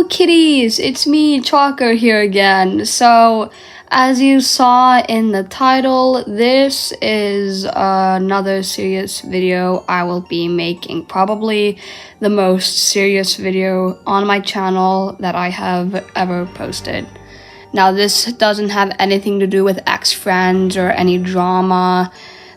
Hello kitties, it's me, Chalker here again. So, as you saw in the title, this is another serious video I will be making. Probably the most serious video on my channel that I have ever posted. Now, this doesn't have anything to do with ex-friends or any drama.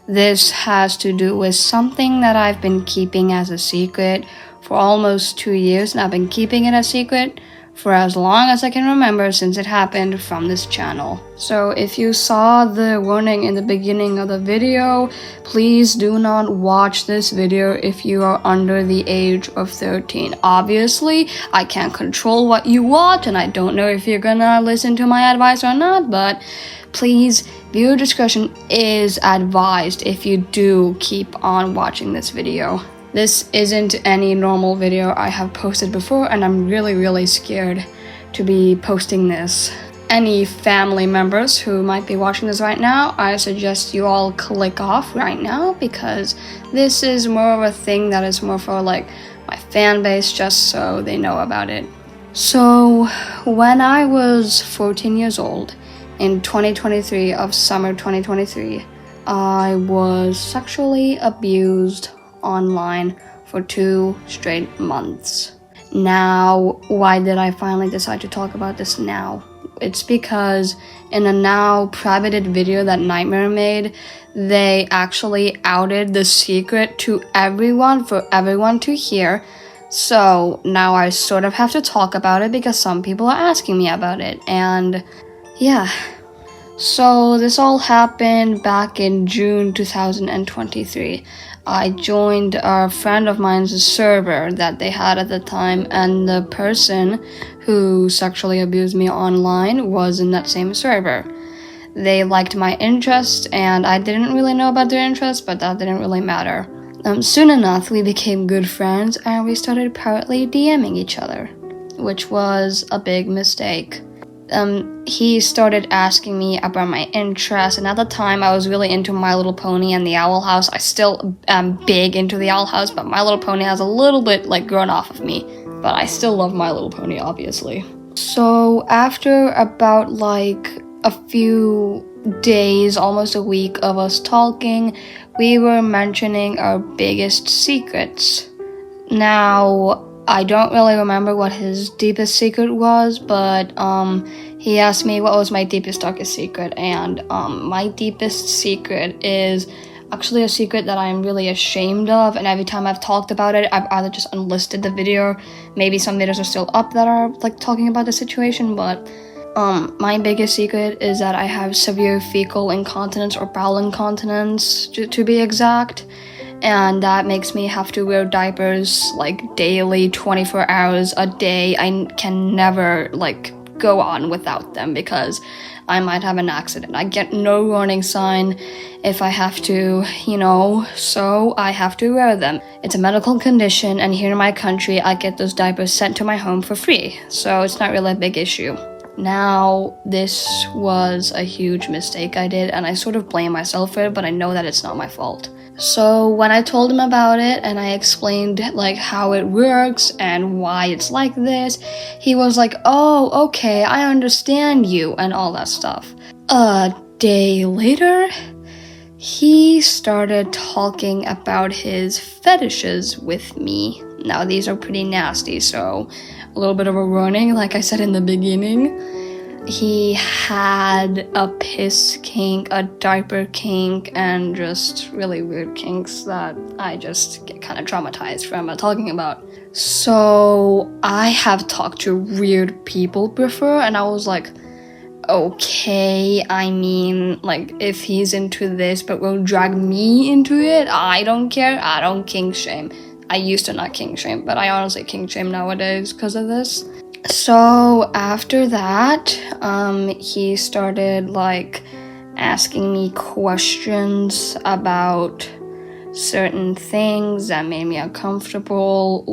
This has to do with something that I've been keeping as a secret for almost 2 years, and I've been keeping it a secret for as long as I can remember since it happened from this channel. So if you saw the warning in the beginning of the video, please do not watch this video if you are under the age of 13. Obviously, I can't control what you watch, and I don't know if you're gonna listen to my advice or not, but please, viewer discretion is advised if you do keep on watching this video. This isn't any normal video I have posted before, and I'm really scared to be posting this. Any family members who might be watching this right now, I suggest you all click off right now, because this is more of a thing that is more for like my fan base, just so they know about it. So when I was 14 years old, in 2023 of summer 2023, I was sexually abused online for 2 straight months. Now, why did I finally decide to talk about this now? It's because in a now privated video that Nightmare made, they actually outed the secret to everyone for everyone to hear. So now I sort of have to talk about it because some people are asking me about it, and yeah. So this all happened back in June 2023. I joined a friend of mine's server that they had at the time, and the person who sexually abused me online was in that same server. They liked my interest, and I didn't really know about their interest, but that didn't really matter. Soon enough, we became good friends, and we started privately DMing each other, which was a big mistake. He started asking me about my interests, and at the time I was really into My Little Pony and the Owl House. I still am big into the Owl House, but My Little Pony has a little bit grown off of me, but I still love My Little Pony, obviously. So after about a few days, almost a week of us talking, we were mentioning our biggest secrets. Now, I don't really remember what his deepest secret was, but he asked me what was my deepest, darkest secret, and my deepest secret is actually a secret that I'm really ashamed of, and every time I've talked about it, I've either just unlisted the video, maybe some videos are still up that are talking about the situation, but my biggest secret is that I have severe fecal incontinence or bowel incontinence, to be exact. And that makes me have to wear diapers daily, 24 hours a day. I can never go on without them because I might have an accident. I get no warning sign if I have to, so I have to wear them. It's a medical condition, and here in my country, I get those diapers sent to my home for free, so it's not really a big issue. Now, this was a huge mistake I did, and I sort of blame myself for it, but I know that it's not my fault. So when I told him about it and I explained how it works and why it's like this, he was like, "Oh, okay, I understand you," and all that stuff. A day later, he started talking about his fetishes with me. Now, these are pretty nasty, so a little bit of a warning, like I said in the beginning. He had a piss kink, a diaper kink, and just really weird kinks that I just get kind of traumatized from talking about. So I have talked to weird people before, and I was like, okay, I mean, if he's into this but will drag me into it, I don't care. I don't kink shame. I used to not kink shame, but I honestly kink shame nowadays because of this. So after that, he started asking me questions about certain things that made me uncomfortable,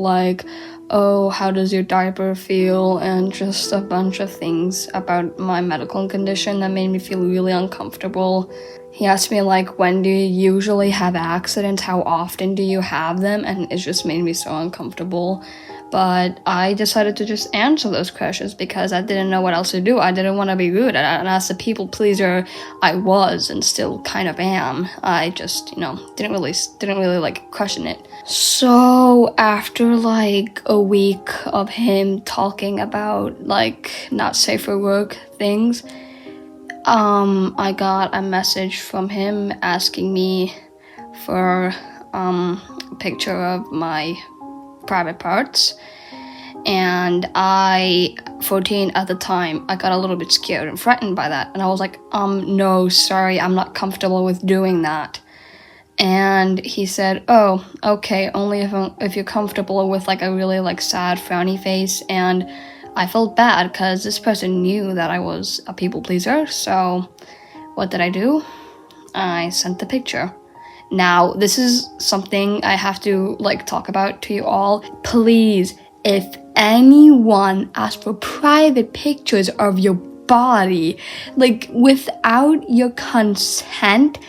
oh, how does your diaper feel, and just a bunch of things about my medical condition that made me feel really uncomfortable. He asked me, like, when do you usually have accidents? How often do you have them? And it just made me so uncomfortable. But I decided to just answer those questions because I didn't know what else to do. I didn't want to be rude. And as a people pleaser, I was and still kind of am. I just, didn't really like question it. So after like a week of him talking about like not safe for work things, I got a message from him asking me for a picture of my private parts, and 14 at the time, I got a little bit scared and frightened by that, and I was like, no, sorry, I'm not comfortable with doing that. And he said, oh, okay, only if you're comfortable with like a really like sad frowny face. And I felt bad because this person knew that I was a people pleaser, so what did I do? I sent the picture. Now, this is something I have to like talk about to you all. Please, if anyone asks for private pictures of your body, like without your consent,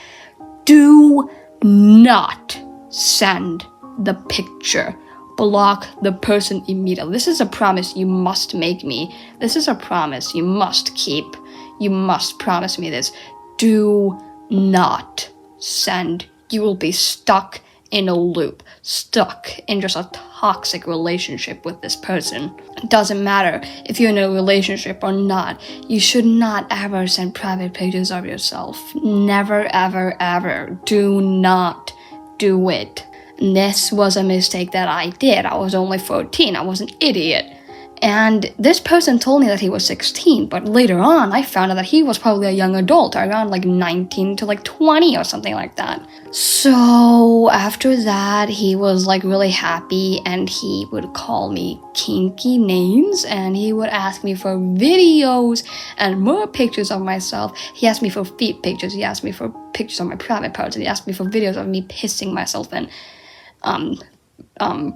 do not send the picture. Block the person immediately. This is a promise you must make me. This is a promise you must keep. You must promise me this. Do not send. You will be stuck in a loop, stuck in just a toxic relationship with this person. It doesn't matter if you're in a relationship or not. You should not ever send private pictures of yourself. Never, ever, ever. Do not do it. And this was a mistake that I did. I was only 14. I was an idiot. And this person told me that he was 16, but later on I found out that he was probably a young adult, around like 19 to like 20 or something like that. So after that, he was like really happy, and he would call me kinky names, and he would ask me for videos and more pictures of myself. He asked me for feet pictures, he asked me for pictures of my private parts, and he asked me for videos of me pissing myself and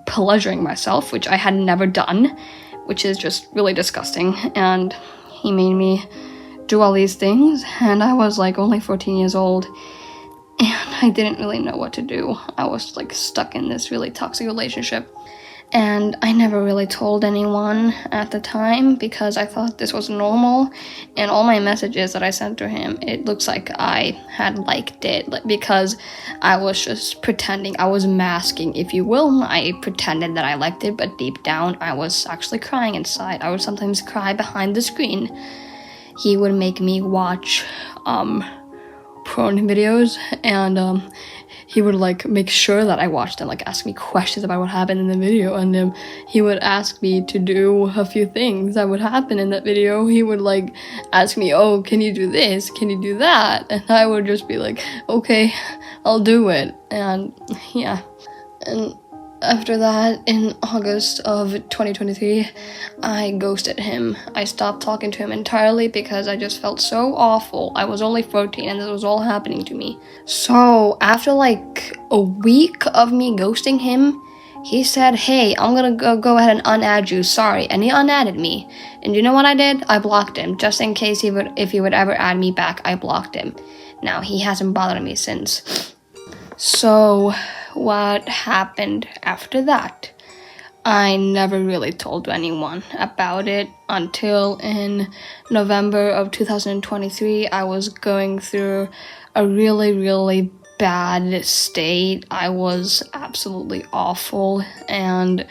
pleasuring myself, which I had never done, which is just really disgusting. And he made me do all these things, and I was like only 14 years old, and I didn't really know what to do. I was like stuck in this really toxic relationship, and I never really told anyone at the time because I thought this was normal. And all my messages that I sent to him, it looks like I had liked it, because I was just pretending. I was masking, if you will. I pretended that I liked it, but deep down I was actually crying inside. I would sometimes cry behind the screen. He would make me watch porn videos, and he would like make sure that I watched them, like ask me questions about what happened in the video, and he would ask me to do a few things that would happen in that video. He would like ask me, oh, can you do this? Can you do that? And I would just be like, okay, I'll do it. And yeah. And after that, in August of 2023, I ghosted him. I stopped talking to him entirely because I just felt so awful. I was only 14 and this was all happening to me. So after like a week of me ghosting him, he said, hey, I'm gonna go ahead and unadd you, sorry. And he unadded me. And you know what I did? I blocked him. Just in case if he would ever add me back, I blocked him. Now, he hasn't bothered me since. So what happened after that? I never really told anyone about it until in November of 2023. I was going through a really, really bad state. I was absolutely awful, and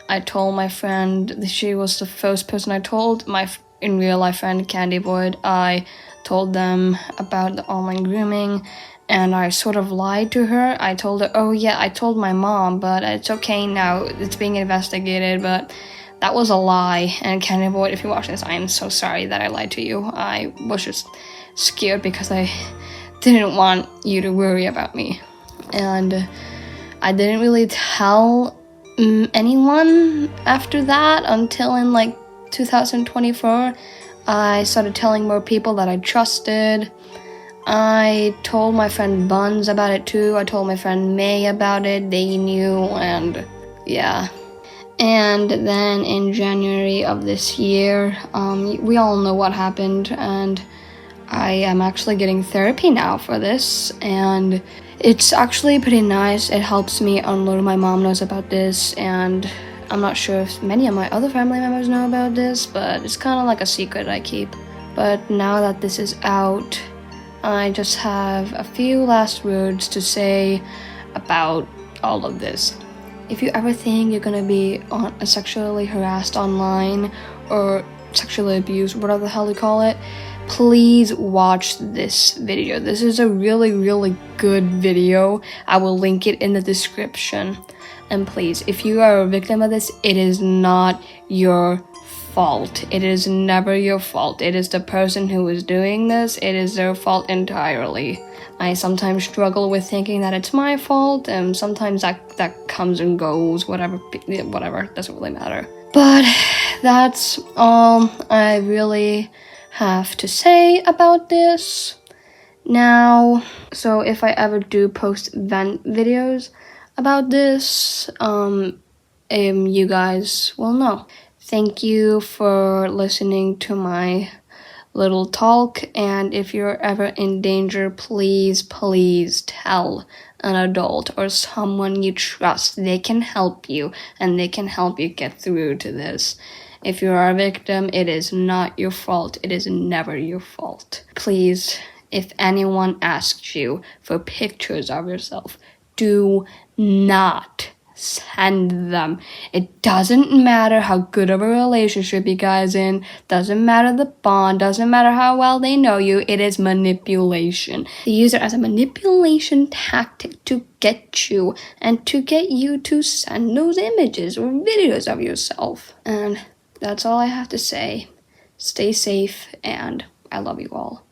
I told my friend. She was the first person I told. My in real life friend Candy Boyd. I told them about the online grooming, and I sort of lied to her. I told her, oh yeah, I told my mom, but it's okay now, it's being investigated, but that was a lie. And Candy Boyd, if you're watching this, I am so sorry that I lied to you. I was just scared because I didn't want you to worry about me. And I didn't really tell anyone after that until in like 2024. I started telling more people that I trusted. I told my friend Buns about it too. I told my friend May about it. They knew, and yeah. And then in January of this year, we all know what happened, and I am actually getting therapy now for this, and it's actually pretty nice. It helps me unload. My mom knows about this, and I'm not sure if many of my other family members know about this, but it's kind of like a secret I keep. But now that this is out, I just have a few last words to say about all of this. If you ever think you're gonna be sexually harassed online or sexually abused, whatever the hell you call it, please watch this video. This is a really, really good video. I will link it in the description. And please, if you are a victim of this, it is not your fault. It is never your fault. It is the person who is doing this. It is their fault entirely. I sometimes struggle with thinking that it's my fault, and sometimes that comes and goes, whatever, doesn't really matter. But that's all I really have to say about this now. So if I ever do post vent videos about this, you guys will know. Thank you for listening to my little talk, and if you're ever in danger, please tell an adult or someone you trust. They can help you, and they can help you get through to this. If you are a victim, it is not your fault. It is never your fault. Please, if anyone asks you for pictures of yourself, do not send them. It doesn't matter how good of a relationship you guys in, doesn't matter the bond, doesn't matter how well they know you, it is manipulation. They use it as a manipulation tactic to get you and to get you to send those images or videos of yourself. And that's all I have to say. Stay safe, and I love you all.